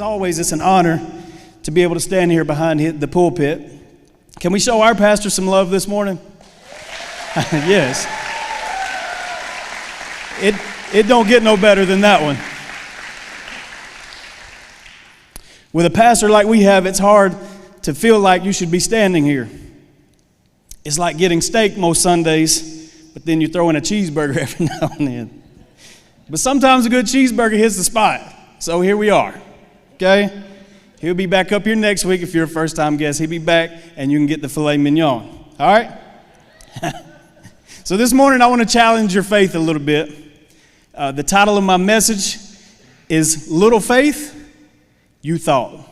always, it's an honor to be able to stand here behind the pulpit. Can we show our pastor some love this morning? Yes. It don't get no better than that one. With a pastor like we have, it's hard to feel like you should be standing here. It's like getting steak most Sundays, but then you throw in a cheeseburger every now and then. But sometimes a good cheeseburger hits the spot. So here we are, okay? He'll be back up here next week if you're a first-time guest. He'll be back, and you can get the filet mignon, all right? So this morning, I want to challenge your faith a little bit. The title of my message is Little Faith You Thought.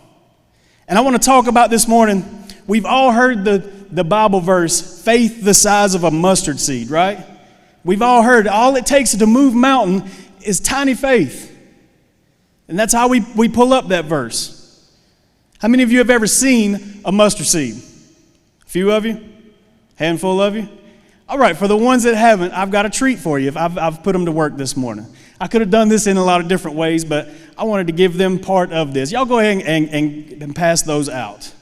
And I want to talk about this morning, we've all heard the Bible verse, faith the size of a mustard seed, right? We've all heard all it takes to move mountain is tiny faith. And that's how we pull up that verse. How many of you have ever seen a mustard seed? A few of you? Handful of you? All right, for the ones that haven't, I've got a treat for you. I've put them to work this morning. I could have done this in a lot of different ways, but I wanted to give them part of this. Y'all go ahead and pass those out.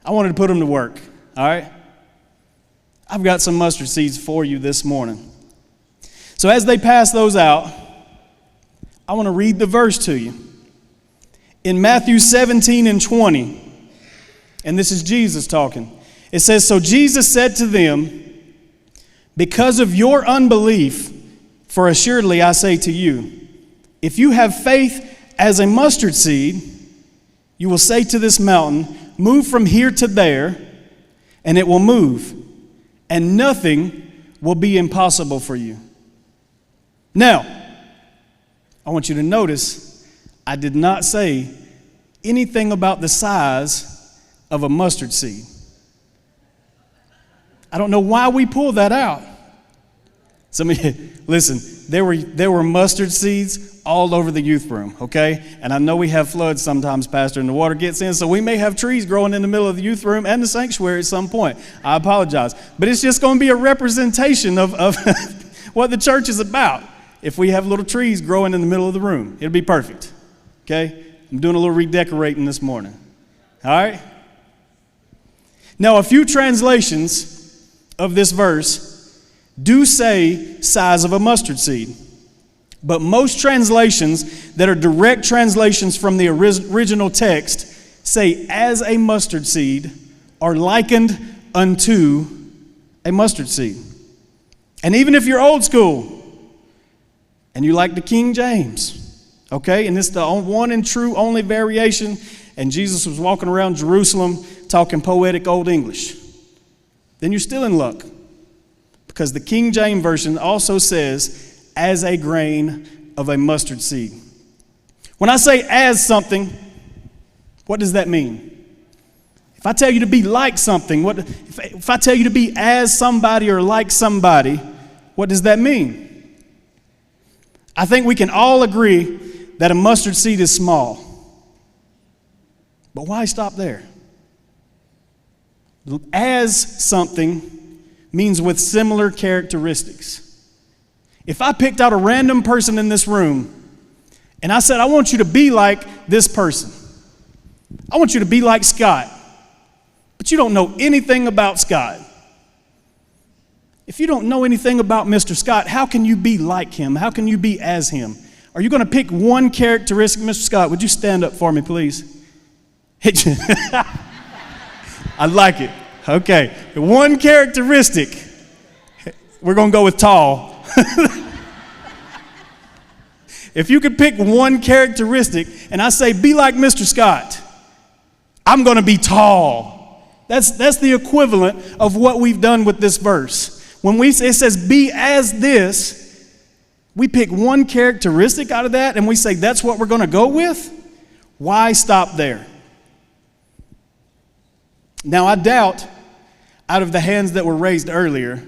I wanted to put them to work, all right? I've got some mustard seeds for you this morning. So as they pass those out, I want to read the verse to you. In Matthew 17 and 20, and this is Jesus talking, it says, "So Jesus said to them, because of your unbelief, for assuredly I say to you, if you have faith as a mustard seed, you will say to this mountain, move from here to there, and it will move, and nothing will be impossible for you." Now, I want you to notice, I did not say anything about the size of a mustard seed. I don't know why we pull that out. Some of you, listen, there were mustard seeds all over the youth room, okay? And I know we have floods sometimes, Pastor, and the water gets in, so we may have trees growing in the middle of the youth room and the sanctuary at some point. I apologize. But it's just going to be a representation of what the church is about. If we have little trees growing in the middle of the room, it'll be perfect, okay? I'm doing a little redecorating this morning, all right? Now, a few translations of this verse do say size of a mustard seed, but most translations that are direct translations from the original text say as a mustard seed are likened unto a mustard seed. And even if you're old school, and you like the King James, okay? And it's the one and true only variation, and Jesus was walking around Jerusalem talking poetic Old English. Then you're still in luck, because the King James Version also says, as a grain of a mustard seed. When I say as something, what does that mean? If I tell you to be like something, if I tell you to be as somebody or like somebody, what does that mean? I think we can all agree that a mustard seed is small. But why stop there? As something means with similar characteristics. If I picked out a random person in this room and I said, I want you to be like this person. I want you to be like Scott. But you don't know anything about Scott. If you don't know anything about Mr. Scott, how can you be like him? How can you be as him? Are you going to pick one characteristic? Mr. Scott, would you stand up for me, please? I like it. Okay. One characteristic. We're going to go with tall. If you could pick one characteristic and I say, be like Mr. Scott, I'm going to be tall. That's the equivalent of what we've done with this verse. When it says be as this, we pick one characteristic out of that and we say that's what we're going to go with. Why stop there? Now I doubt out of the hands that were raised earlier,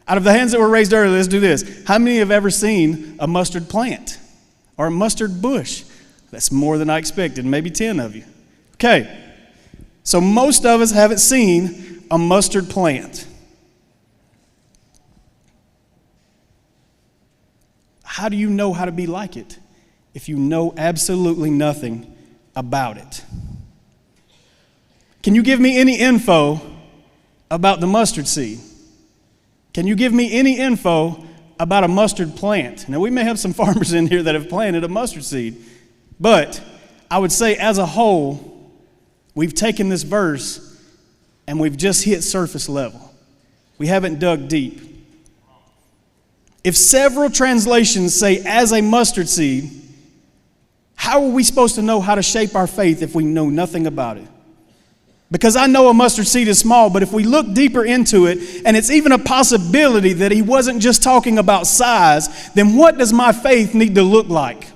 let's do this. How many have ever seen a mustard plant or a mustard bush? That's more than I expected, maybe 10 of you. Okay, so most of us haven't seen a mustard plant. How do you know how to be like it if you know absolutely nothing about it? Can you give me any info about the mustard seed? Can you give me any info about a mustard plant? Now, we may have some farmers in here that have planted a mustard seed, but I would say as a whole, we've taken this verse and we've just hit surface level. We haven't dug deep. If several translations say as a mustard seed, how are we supposed to know how to shape our faith if we know nothing about it? Because I know a mustard seed is small, but if we look deeper into it, and it's even a possibility that he wasn't just talking about size, then what does my faith need to look like?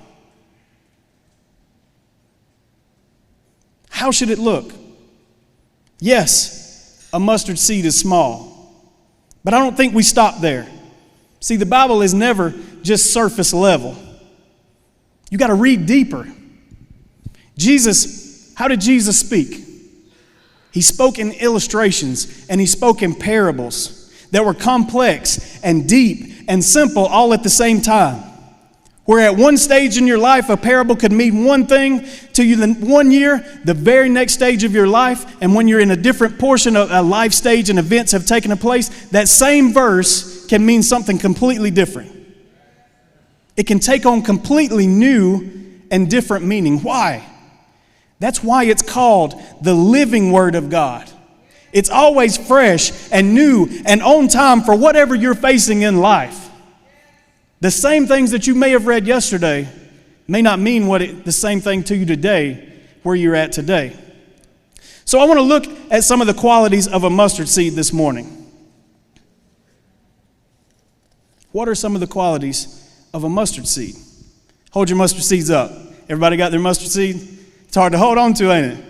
How should it look? Yes, a mustard seed is small, but I don't think we stop there. See, the Bible is never just surface level. You got to read deeper. How did Jesus speak? He spoke in illustrations and he spoke in parables that were complex and deep and simple all at the same time. Where at one stage in your life, a parable could mean one thing to you the 1 year, the very next stage of your life, and when you're in a different portion of a life stage and events have taken place, that same verse can mean something completely different. It can take on completely new and different meaning. Why? That's why it's called the living Word of God. It's always fresh and new and on time for whatever you're facing in life. The same things that you may have read yesterday may not mean the same thing to you today, where you're at today. So I want to look at some of the qualities of a mustard seed this morning. What are some of the qualities of a mustard seed? Hold your mustard seeds up. Everybody got their mustard seed? It's hard to hold on to, ain't it?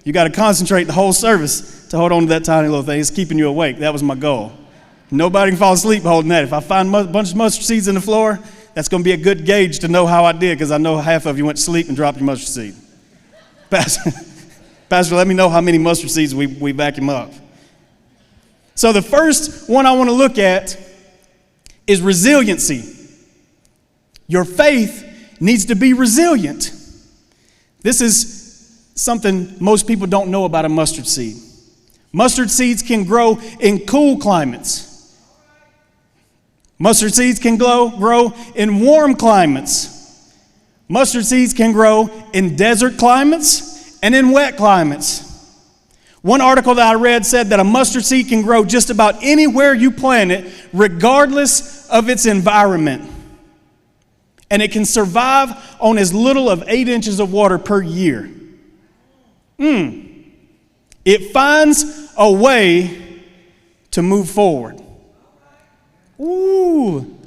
You got to concentrate the whole service to hold on to that tiny little thing. It's keeping you awake. That was my goal. Nobody can fall asleep holding that. If I find a bunch of mustard seeds in the floor, that's going to be a good gauge to know how I did, because I know half of you went to sleep and dropped your mustard seed. Pastor, let me know how many mustard seeds we vacuum up. So the first one I want to look at is resiliency. Your faith needs to be resilient. This is something most people don't know about a mustard seed. Mustard seeds can grow in cool climates. Mustard seeds can grow in warm climates. Mustard seeds can grow in desert climates and in wet climates. One article that I read said that a mustard seed can grow just about anywhere you plant it, regardless of its environment. And it can survive on as little of 8 inches of water per year. It finds a way to move forward. Ooh.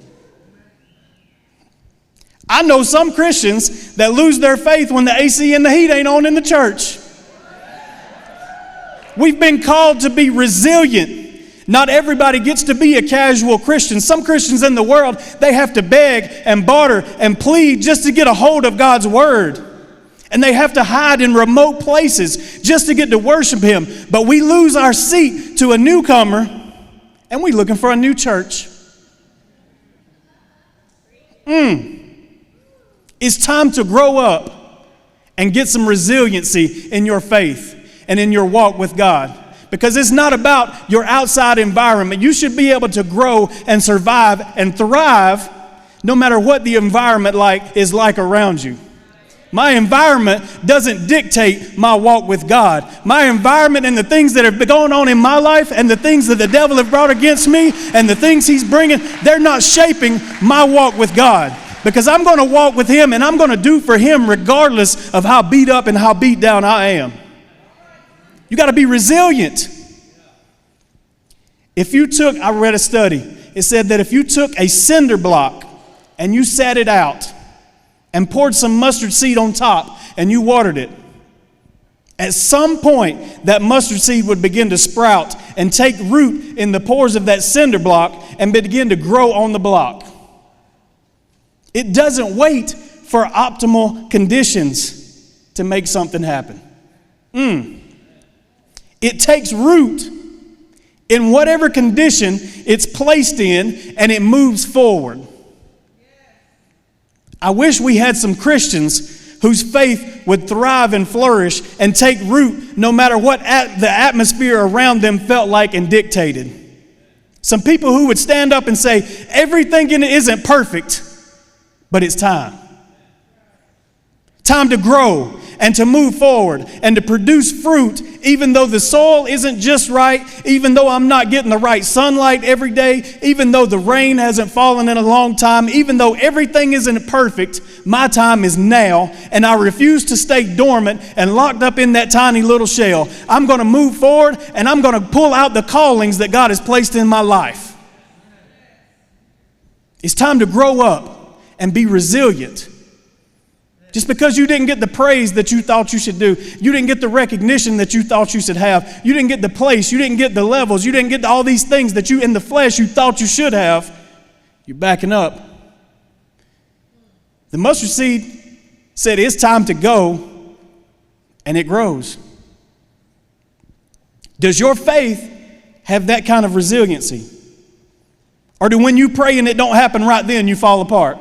I know some Christians that lose their faith when the AC and the heat ain't on in the church. We've been called to be resilient. Not everybody gets to be a casual Christian. Some Christians in the world, they have to beg and barter and plead just to get a hold of God's word. And they have to hide in remote places just to get to worship Him. But we lose our seat to a newcomer, and we're looking for a new church. It's time to grow up and get some resiliency in your faith and in your walk with God. Because it's not about your outside environment. You should be able to grow and survive and thrive no matter what the environment is like around you. My environment doesn't dictate my walk with God. My environment and the things that have been going on in my life and the things that the devil have brought against me and the things he's bringing, they're not shaping my walk with God. Because I'm going to walk with Him and I'm going to do for Him regardless of how beat up and how beat down I am. You got to be resilient. I read a study. It said that if you took a cinder block and you sat it out and poured some mustard seed on top and you watered it, at some point that mustard seed would begin to sprout and take root in the pores of that cinder block and begin to grow on the block. It doesn't wait for optimal conditions to make something happen. It takes root in whatever condition it's placed in, and it moves forward. I wish we had some Christians whose faith would thrive and flourish and take root no matter what the atmosphere around them felt like and dictated. Some people who would stand up and say, everything in it isn't perfect, but it's time. Time to grow and to move forward and to produce fruit, even though the soil isn't just right, even though I'm not getting the right sunlight every day, even though the rain hasn't fallen in a long time, even though everything isn't perfect, my time is now, and I refuse to stay dormant and locked up in that tiny little shell. I'm going to move forward, and I'm going to pull out the callings that God has placed in my life. It's time to grow up and be resilient. Just because you didn't get the praise that you thought you should do, you didn't get the recognition that you thought you should have, you didn't get the place, you didn't get the levels, you didn't get all these things that you in the flesh you thought you should have, you're backing up. The mustard seed said it's time to go, and it grows. Does your faith have that kind of resiliency? Or do when you pray and it don't happen right then, you fall apart?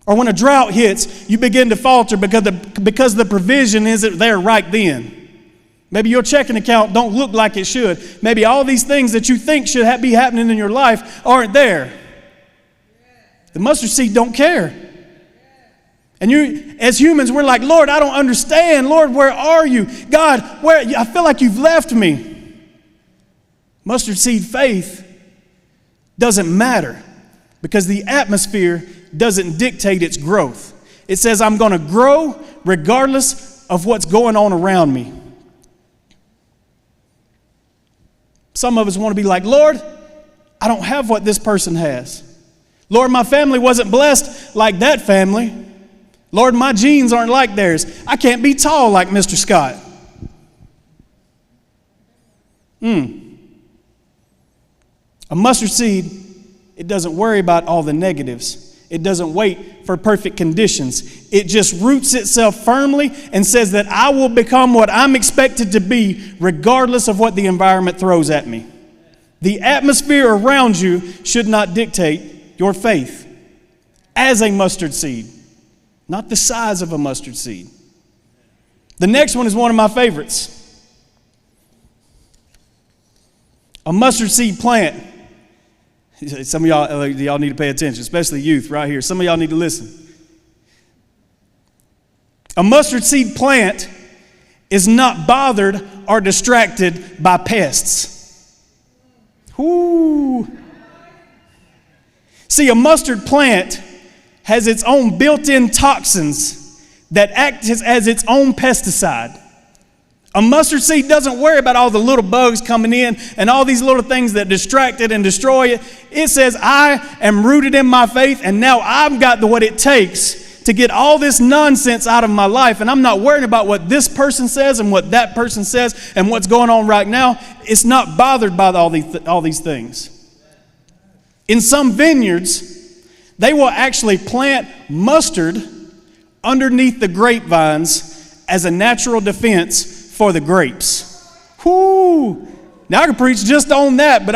Or when a drought hits, you begin to falter because the provision isn't there right then. Maybe your checking account don't look like it should. Maybe all these things that you think should be happening in your life aren't there. The mustard seed don't care. And you, as humans, we're like, Lord, I don't understand. Lord, where are you? God, I feel like you've left me. Mustard seed faith doesn't matter because the atmosphere doesn't dictate its growth. It says, I'm going to grow regardless of what's going on around me. Some of us want to be like, Lord, I don't have what this person has. Lord, my family wasn't blessed like that family. Lord, my genes aren't like theirs. I can't be tall like Mr. Scott. A mustard seed, it doesn't worry about all the negatives. It doesn't wait for perfect conditions. It just roots itself firmly and says that I will become what I'm expected to be regardless of what the environment throws at me. The atmosphere around you should not dictate your faith as a mustard seed, not the size of a mustard seed. The next one is one of my favorites. A mustard seed plant. Some of y'all need to pay attention, especially youth right here. Some of y'all need to listen. A mustard seed plant is not bothered or distracted by pests. Ooh. See, a mustard plant has its own built-in toxins that act as its own pesticide. A mustard seed doesn't worry about all the little bugs coming in and all these little things that distract it and destroy it. It says, I am rooted in my faith, and now I've got what it takes to get all this nonsense out of my life, and I'm not worrying about what this person says and what that person says and what's going on right now. It's not bothered by all these things. In some vineyards, they will actually plant mustard underneath the grapevines as a natural defense for the grapes. Whoo! Now I could preach just on that, but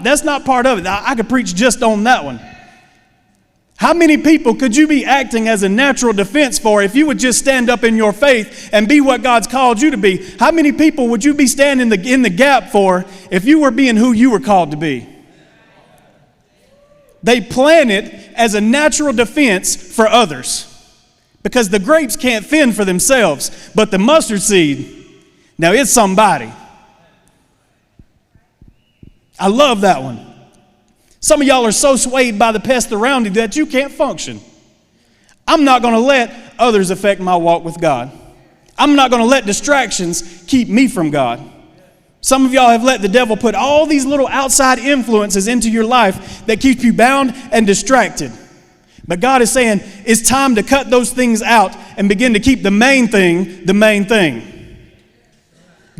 that's not part of it. I could preach just on that one. How many people could you be acting as a natural defense for if you would just stand up in your faith and be what God's called you to be? How many people would you be standing in the gap for if you were being who you were called to be? They plant it as a natural defense for others because the grapes can't fend for themselves, but the mustard seed, now it's somebody. I love that one. Some of y'all are so swayed by the pest around you that you can't function. I'm not going to let others affect my walk with God. I'm not going to let distractions keep me from God. Some of y'all have let the devil put all these little outside influences into your life that keep you bound and distracted. But God is saying it's time to cut those things out and begin to keep the main thing the main thing.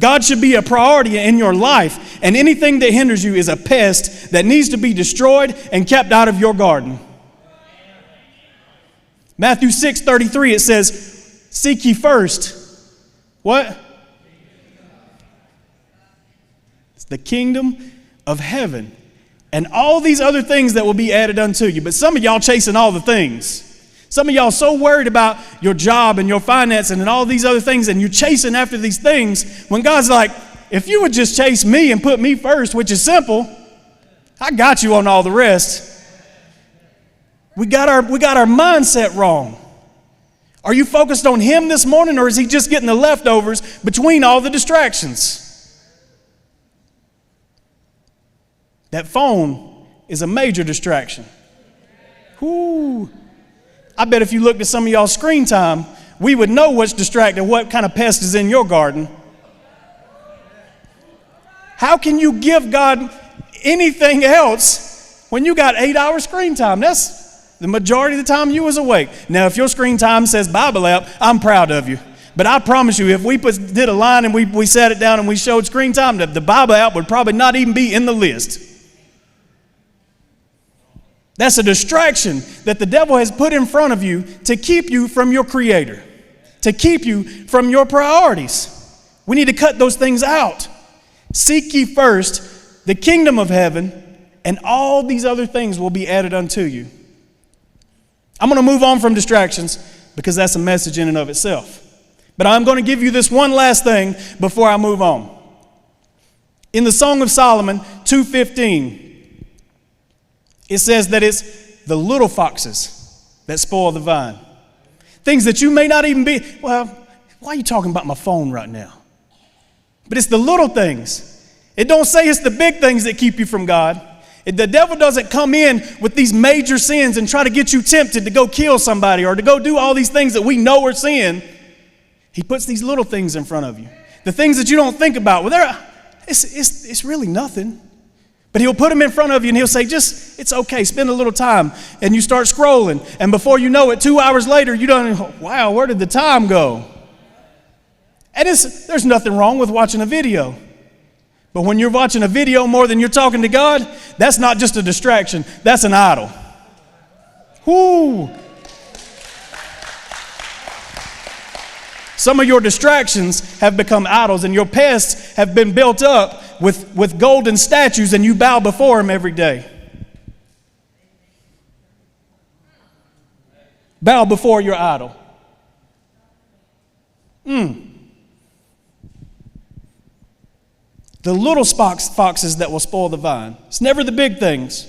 God should be a priority in your life, and anything that hinders you is a pest that needs to be destroyed and kept out of your garden. Matthew 6:33, it says, seek ye first. What? It's the kingdom of heaven. And all these other things that will be added unto you. But some of y'all chasing all the things. Some of y'all so worried about your job and your finances and all these other things, and you're chasing after these things, when God's like, if you would just chase me and put me first, which is simple, I got you on all the rest. We got our mindset wrong. Are you focused on him this morning, or is he just getting the leftovers between all the distractions? That phone is a major distraction. Whoo. I bet if you looked at some of y'all's screen time, we would know what's distracted, what kind of pest is in your garden. How can you give God anything else when you got 8 hours screen time? That's the majority of the time you was awake. Now, if your screen time says Bible app, I'm proud of you. But I promise you, if we did a line and we sat it down and we showed screen time, the Bible app would probably not even be in the list. That's a distraction that the devil has put in front of you to keep you from your Creator, to keep you from your priorities. We need to cut those things out. Seek ye first the kingdom of heaven, and all these other things will be added unto you. I'm going to move on from distractions because that's a message in and of itself. But I'm going to give you this one last thing before I move on. In the Song of Solomon 2:15, it says that it's the little foxes that spoil the vine. Things that you may not even be, well, why are you talking about my phone right now? But it's the little things. It don't say it's the big things that keep you from God. The devil doesn't come in with these major sins and try to get you tempted to go kill somebody or to go do all these things that we know are sin. He puts these little things in front of you. The things that you don't think about. Well, it's really nothing. But he'll put them in front of you and he'll say, it's okay, spend a little time. And you start scrolling. And before you know it, 2 hours later, you don't, wow, where did the time go? And there's nothing wrong with watching a video. But when you're watching a video more than you're talking to God, that's not just a distraction, that's an idol. Whoo! Some of your distractions have become idols, and your pests have been built up with golden statues, and you bow before them every day. Bow before your idol. The little foxes that will spoil the vine. It's never the big things.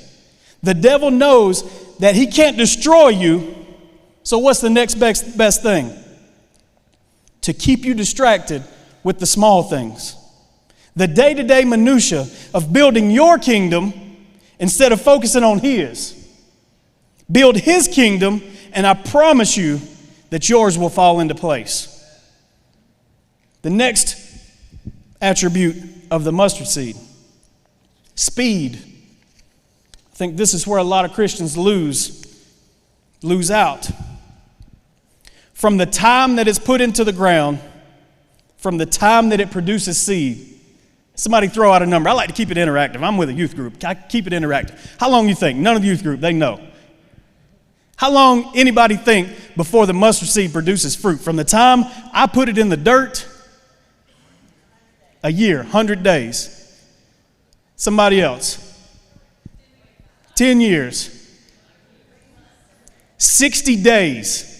The devil knows that he can't destroy you, so what's the next best thing? To keep you distracted with the small things. The day-to-day minutia of building your kingdom instead of focusing on his. Build his kingdom, and I promise you that yours will fall into place. The next attribute of the mustard seed, speed. I think this is where a lot of Christians lose out. From the time that it's put into the ground, from the time that it produces seed. Somebody throw out a number. I like to keep it interactive. I'm with a youth group. I keep it interactive. How long you think? None of the youth group, they know. How long anybody think before the mustard seed produces fruit? From the time I put it in the dirt, a year, 100 days. Somebody else. 10 years. 60 days.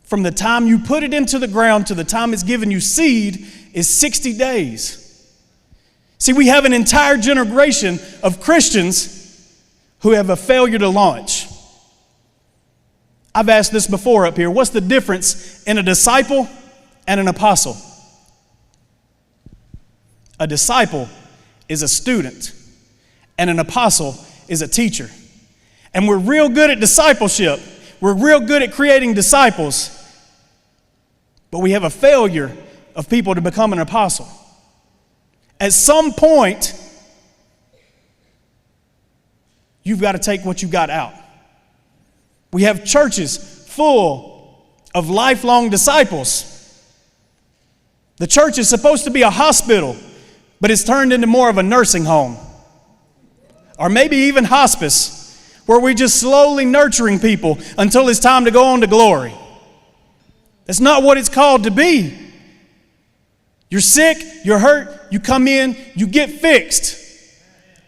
From the time you put it into the ground to the time it's given you seed is 60 days. See, we have an entire generation of Christians who have a failure to launch. I've asked this before up here. What's the difference in a disciple and an apostle? A disciple is a student, and an apostle is a teacher. And we're real good at discipleship. We're real good at creating disciples. But we have a failure of people to become an apostle. At some point, you've got to take what you got out. We have churches full of lifelong disciples. The church is supposed to be a hospital, but it's turned into more of a nursing home. Or maybe even hospice, where we're just slowly nurturing people until it's time to go on to glory. That's not what it's called to be. You're sick, you're hurt, you come in, you get fixed.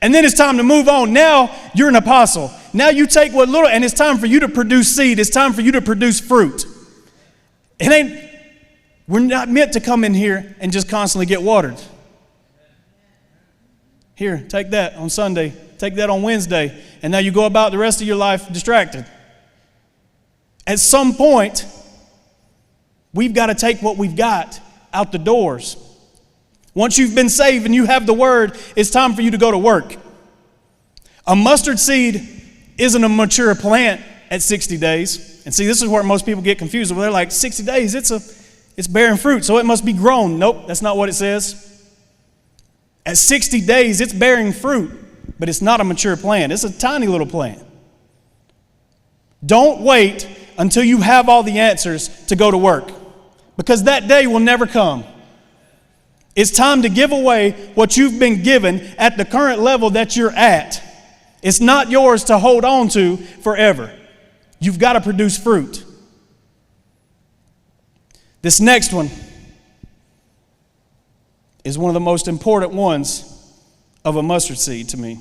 And then it's time to move on. Now you're an apostle. Now you take what little, and it's time for you to produce seed. It's time for you to produce fruit. We're not meant to come in here and just constantly get watered. Here, take that on Sunday. Take that on Wednesday. And now you go about the rest of your life distracted. At some point, we've got to take what we've got out the doors. Once you've been saved and you have the word, it's time for you to go to work. A mustard seed isn't a mature plant at 60 days. And see, this is where most people get confused. They're like, 60 days, it's bearing fruit, so it must be grown. Nope, that's not what it says. At 60 days, it's bearing fruit, but it's not a mature plant. It's a tiny little plant. Don't wait until you have all the answers to go to work, because that day will never come. It's time to give away what you've been given at the current level that you're at. It's not yours to hold on to forever. You've got to produce fruit. This next one is one of the most important ones of a mustard seed to me.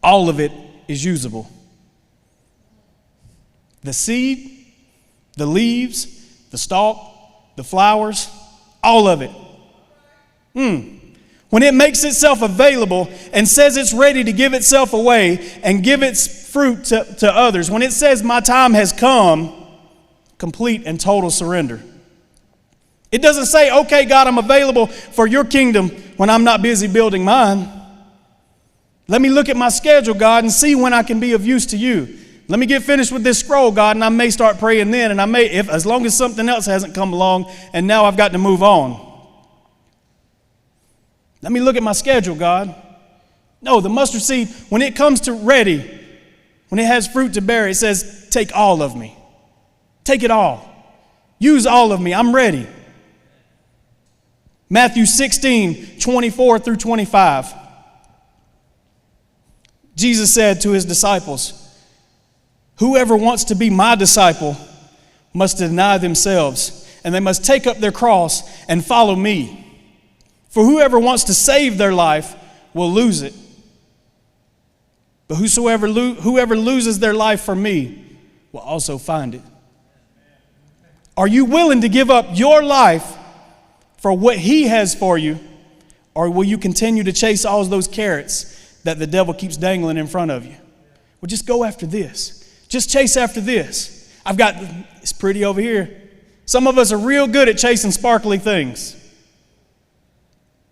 All of it is usable. The seed, the leaves, the stalk, the flowers, all of it. When it makes itself available and says it's ready to give itself away and give its fruit to others, when it says my time has come, complete and total surrender. It doesn't say, okay, God, I'm available for your kingdom when I'm not busy building mine. Let me look at my schedule, God, and see when I can be of use to you. Let me get finished with this scroll, God, and I may start praying then, and I may, as long as something else hasn't come along, and now I've got to move on. Let me look at my schedule, God. No, the mustard seed, when it comes to ready, when it has fruit to bear, it says, take all of me. Take it all. Use all of me. I'm ready. Matthew 16, 24 through 25. Jesus said to his disciples, whoever wants to be my disciple must deny themselves, and they must take up their cross and follow me. For whoever wants to save their life will lose it. But whoever loses their life for me will also find it. Are you willing to give up your life for what he has for you? Or will you continue to chase all those carrots that the devil keeps dangling in front of you? Well, just go after this. Just chase after this. It's pretty over here. Some of us are real good at chasing sparkly things.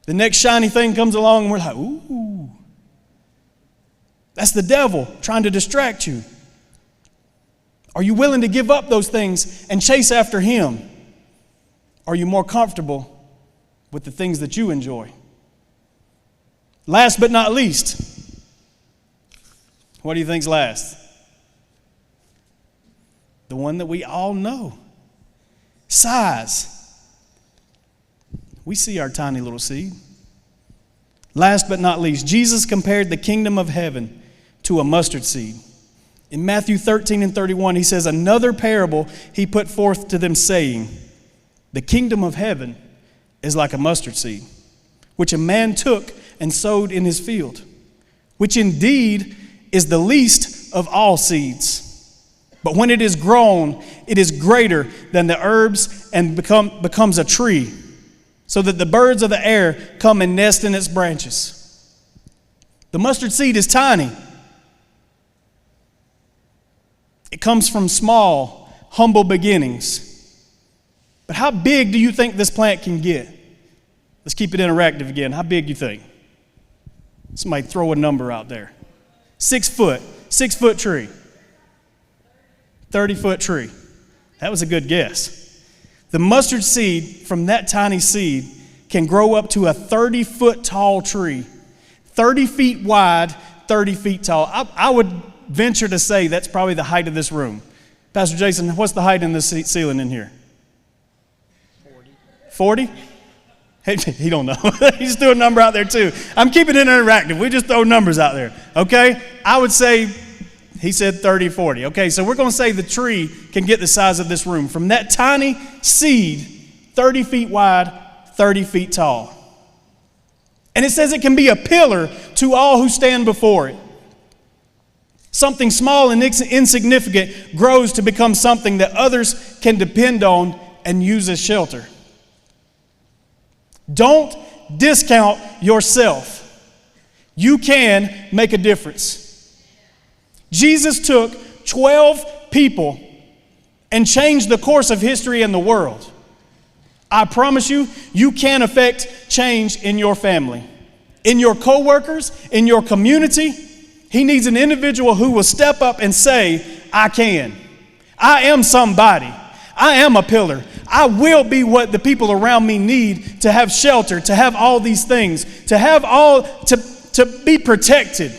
The next shiny thing comes along and we're like, ooh. That's the devil trying to distract you. Are you willing to give up those things and chase after him? Are you more comfortable with the things that you enjoy? Last but not least, what do you think's last? The one that we all know. Size. We see our tiny little seed. Last but not least, Jesus compared the kingdom of heaven to a mustard seed. In Matthew 13 and 31, he says, another parable he put forth to them, saying, the kingdom of heaven is like a mustard seed, which a man took and sowed in his field, which indeed is the least of all seeds. But when it is grown, it is greater than the herbs and becomes a tree, so that the birds of the air come and nest in its branches. The mustard seed is tiny. It comes from small, humble beginnings. But how big do you think this plant can get? Let's keep it interactive again. How big do you think? Somebody throw a number out there. 6 foot. 6 foot tree. 30-foot tree. That was a good guess. The mustard seed from that tiny seed can grow up to a 30-foot tall tree. 30 feet wide, 30 feet tall. I would venture to say that's probably the height of this room. Pastor Jason, what's the height in the ceiling in here? 40? He don't know. He just threw a number out there too. I'm keeping it interactive. We just throw numbers out there. Okay? I would say, he said 30, 40. Okay, so we're going to say the tree can get the size of this room. From that tiny seed, 30 feet wide, 30 feet tall. And it says it can be a pillar to all who stand before it. Something small and insignificant grows to become something that others can depend on and use as shelter. Don't discount yourself. You can make a difference. Jesus took 12 people and changed the course of history and the world. I promise you, you can affect change in your family, in your coworkers, in your community. He needs an individual who will step up and say, I can. I am somebody. I am a pillar. I will be what the people around me need to have shelter, to have all these things, to be protected.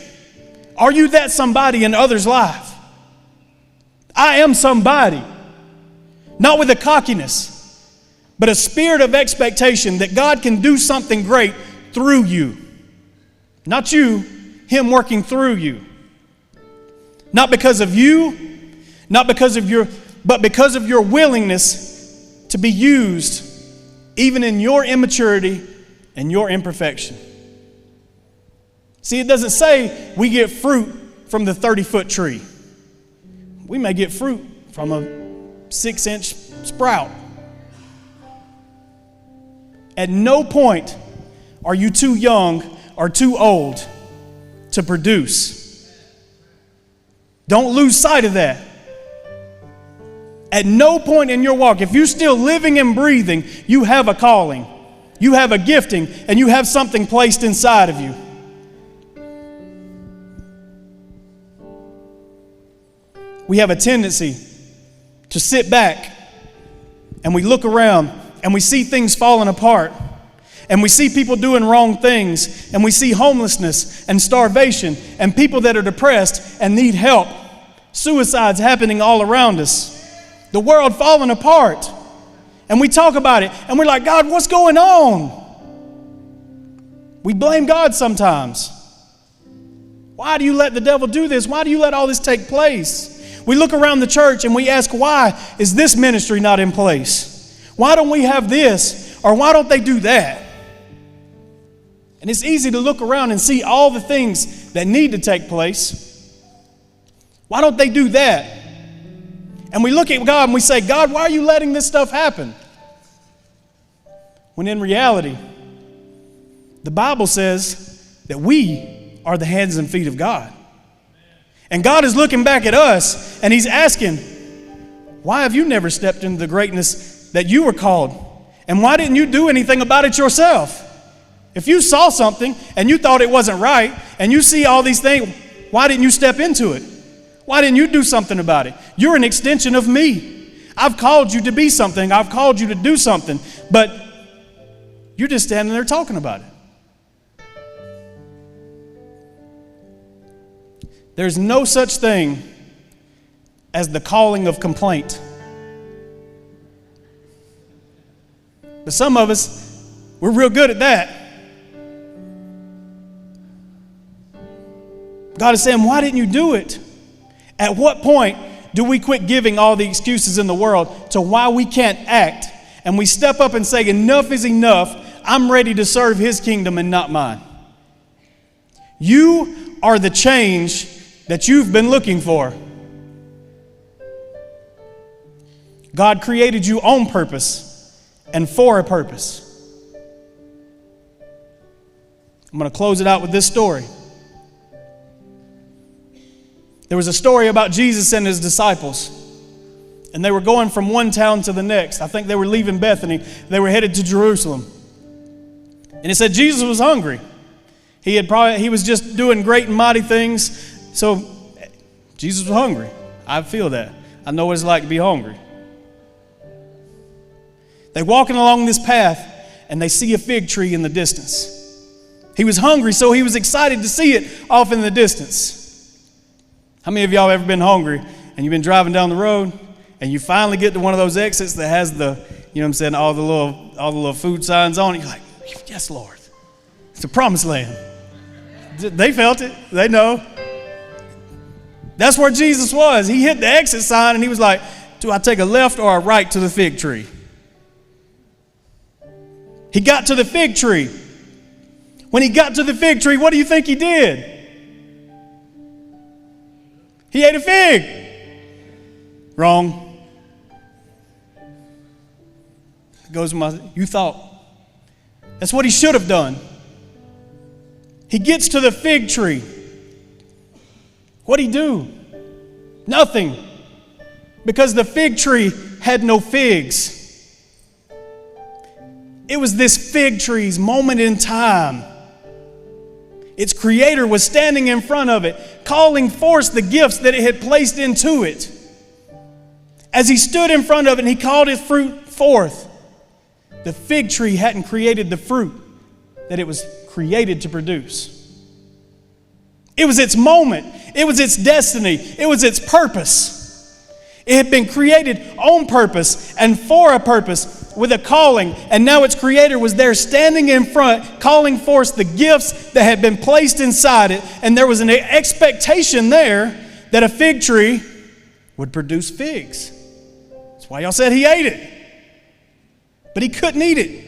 Are you that somebody in others' life? I am somebody. Not with a cockiness, but a spirit of expectation that God can do something great through you. Not you, Him working through you. Not because of you, but because of your willingness to be used even in your immaturity and your imperfection. See, it doesn't say we get fruit from the 30-foot tree. We may get fruit from a 6-inch sprout. At no point are you too young or too old to produce. Don't lose sight of that. At no point in your walk, if you're still living and breathing, you have a calling, you have a gifting, and you have something placed inside of you. We have a tendency to sit back and we look around and we see things falling apart and we see people doing wrong things and we see homelessness and starvation and people that are depressed and need help, suicides happening all around us, the world falling apart, and we talk about it and we're like, God, what's going on? We blame God sometimes. Why do you let the devil do this? Why do you let all this take place? We look around the church and we ask, why is this ministry not in place? Why don't we have this? Or why don't they do that? And it's easy to look around and see all the things that need to take place. Why don't they do that? And we look at God and we say, God, why are you letting this stuff happen? When in reality, the Bible says that we are the hands and feet of God. And God is looking back at us and He's asking, why have you never stepped into the greatness that you were called? And why didn't you do anything about it yourself? If you saw something and you thought it wasn't right and you see all these things, why didn't you step into it? Why didn't you do something about it? You're an extension of me. I've called you to be something. I've called you to do something. But you're just standing there talking about it. There's no such thing as the calling of complaint. But some of us, we're real good at that. God is saying, why didn't you do it? At what point do we quit giving all the excuses in the world to why we can't act, and we step up and say, enough is enough, I'm ready to serve His kingdom and not mine? You are the change that you've been looking for. God created you on purpose and for a purpose. I'm going to close it out with this story. There was a story about Jesus and His disciples, and they were going from one town to the next. I think they were leaving Bethany. They were headed to Jerusalem. And it said Jesus was hungry. He was just doing great and mighty things. So Jesus was hungry. I feel that. I know what it's like to be hungry. They're walking along this path and they see a fig tree in the distance. He was hungry, so he was excited to see it off in the distance. How many of y'all have ever been hungry and you've been driving down the road and you finally get to one of those exits that has the, you know what I'm saying, all the little food signs on it? You're like, yes, Lord. It's the promised land. They felt it. They know. That's where Jesus was. He hit the exit sign and he was like, do I take a left or a right to the fig tree? He got to the fig tree. When he got to the fig tree, what do you think he did? He ate a fig. Wrong. You thought. That's what he should have done. He gets to the fig tree. What'd he do? Nothing. Because the fig tree had no figs. It was this fig tree's moment in time. Its creator was standing in front of it, calling forth the gifts that it had placed into it. As he stood in front of it and he called its fruit forth, the fig tree hadn't created the fruit that it was created to produce. It was its moment. It was its destiny. It was its purpose. It had been created on purpose and for a purpose with a calling, and now its creator was there standing in front, calling forth the gifts that had been placed inside it, and there was an expectation there that a fig tree would produce figs. That's why y'all said he ate it. But he couldn't eat it.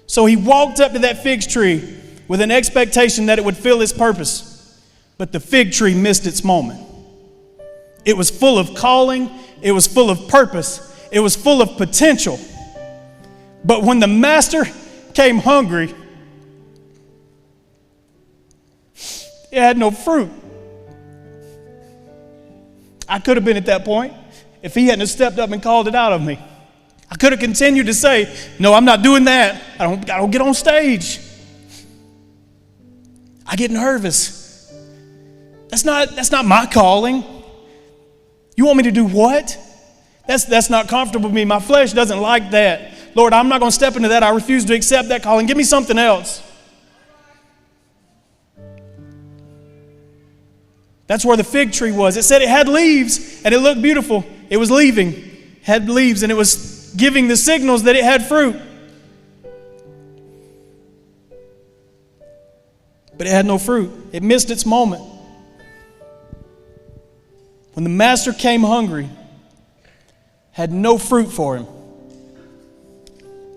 So he walked up to that fig tree with an expectation that it would fill its purpose. But the fig tree missed its moment. It was full of calling. It was full of purpose. It was full of potential. But when the master came hungry, it had no fruit. I could have been at that point if he hadn't stepped up and called it out of me. I could have continued to say, no, I'm not doing that. I don't get on stage. I get nervous. That's not my calling. You want me to do what? That's not comfortable with me. My flesh doesn't like that. Lord, I'm not going to step into that. I refuse to accept that calling. Give me something else. That's where the fig tree was. It said it had leaves and it looked beautiful. It was leaving. Had leaves and it was giving the signals that it had fruit. But it had no fruit. It missed its moment. When the master came hungry, had no fruit for him.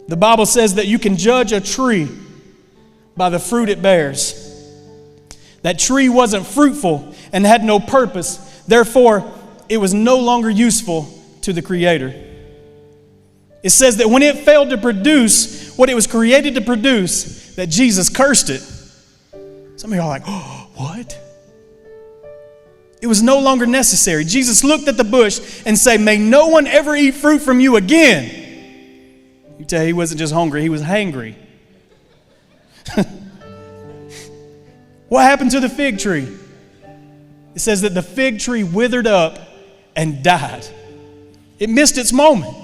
The Bible says that you can judge a tree by the fruit it bears. That tree wasn't fruitful and had no purpose. Therefore, it was no longer useful to the Creator. It says that when it failed to produce what it was created to produce, that Jesus cursed it. Some of you are like, oh, what? It was no longer necessary. Jesus looked at the bush and said, may no one ever eat fruit from you again. You tell he wasn't just hungry, he was hangry. What happened to the fig tree? It says that the fig tree withered up and died. It missed its moment.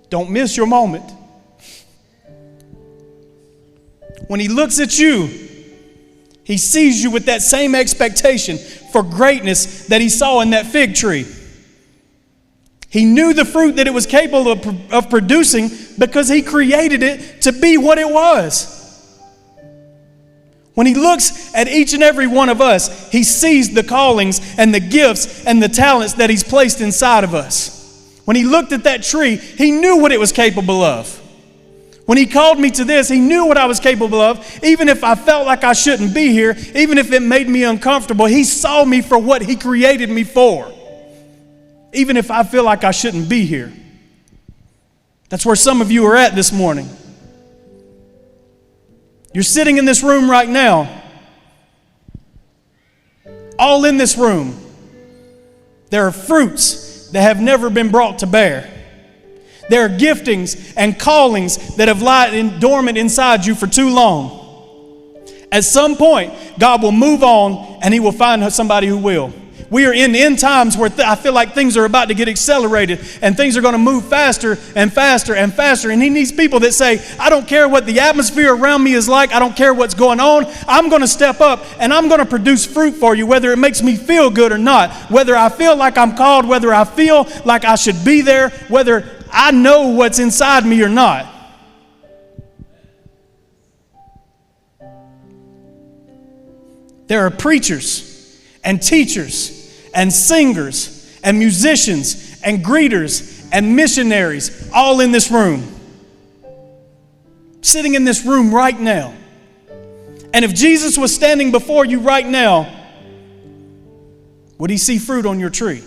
Don't miss your moment. When he looks at you, he sees you with that same expectation for greatness that he saw in that fig tree. He knew the fruit that it was capable of producing because he created it to be what it was. When he looks at each and every one of us, he sees the callings and the gifts and the talents that he's placed inside of us. When he looked at that tree, he knew what it was capable of. When he called me to this, he knew what I was capable of. Even if I felt like I shouldn't be here, even if it made me uncomfortable, he saw me for what he created me for. Even if I feel like I shouldn't be here. That's where some of you are at this morning. You're sitting in this room right now. All in this room, there are fruits that have never been brought to bear. There are giftings and callings that have lied dormant inside you for too long. At some point, God will move on and he will find somebody who will. We are in end times where I feel like things are about to get accelerated and things are going to move faster and faster and faster. And he needs people that say, I don't care what the atmosphere around me is like. I don't care what's going on. I'm going to step up and I'm going to produce fruit for you, whether it makes me feel good or not, whether I feel like I'm called, whether I feel like I should be there, whether I know what's inside me or not. There are preachers and teachers and singers and musicians and greeters and missionaries all in this room. sitting in this room right now. And if Jesus was standing before you right now, would he see fruit on your tree?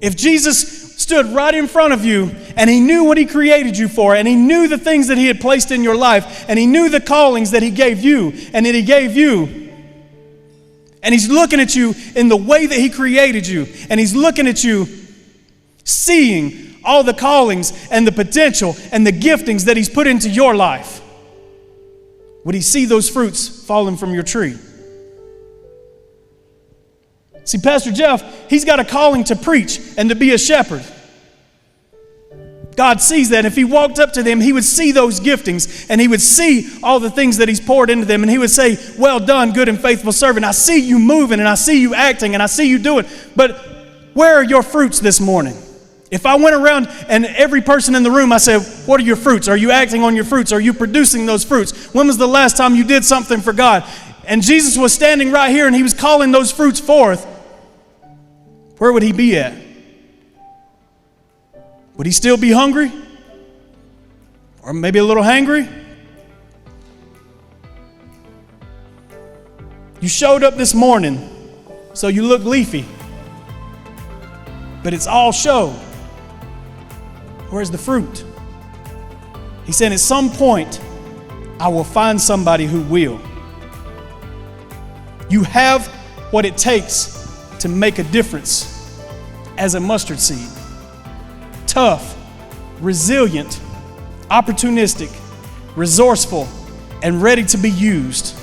If Jesus stood right in front of you and he knew what he created you for, and he knew the things that he had placed in your life, and he knew the callings that he gave you and that he gave you, and he's looking at you in the way that he created you, and he's looking at you seeing all the callings and the potential and the giftings that he's put into your life, would he see those fruits falling from your tree? See, Pastor Jeff, he's got a calling to preach and to be a shepherd. God sees that. If he walked up to them, he would see those giftings, and he would see all the things that he's poured into them, and he would say, well done, good and faithful servant. I see you moving, and I see you acting, and I see you doing. But where are your fruits this morning? If I went around and every person in the room, I said, what are your fruits? Are you acting on your fruits? Are you producing those fruits? When was the last time you did something for God? And Jesus was standing right here and he was calling those fruits forth. Where would he be at? Would he still be hungry? Or maybe a little hangry? You showed up this morning, so you look leafy. But it's all show. Where's the fruit? He said, at some point, I will find somebody who will. You have what it takes to make a difference as a mustard seed. Tough, resilient, opportunistic, resourceful, and ready to be used.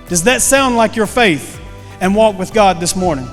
Does that sound like your faith and walk with God this morning?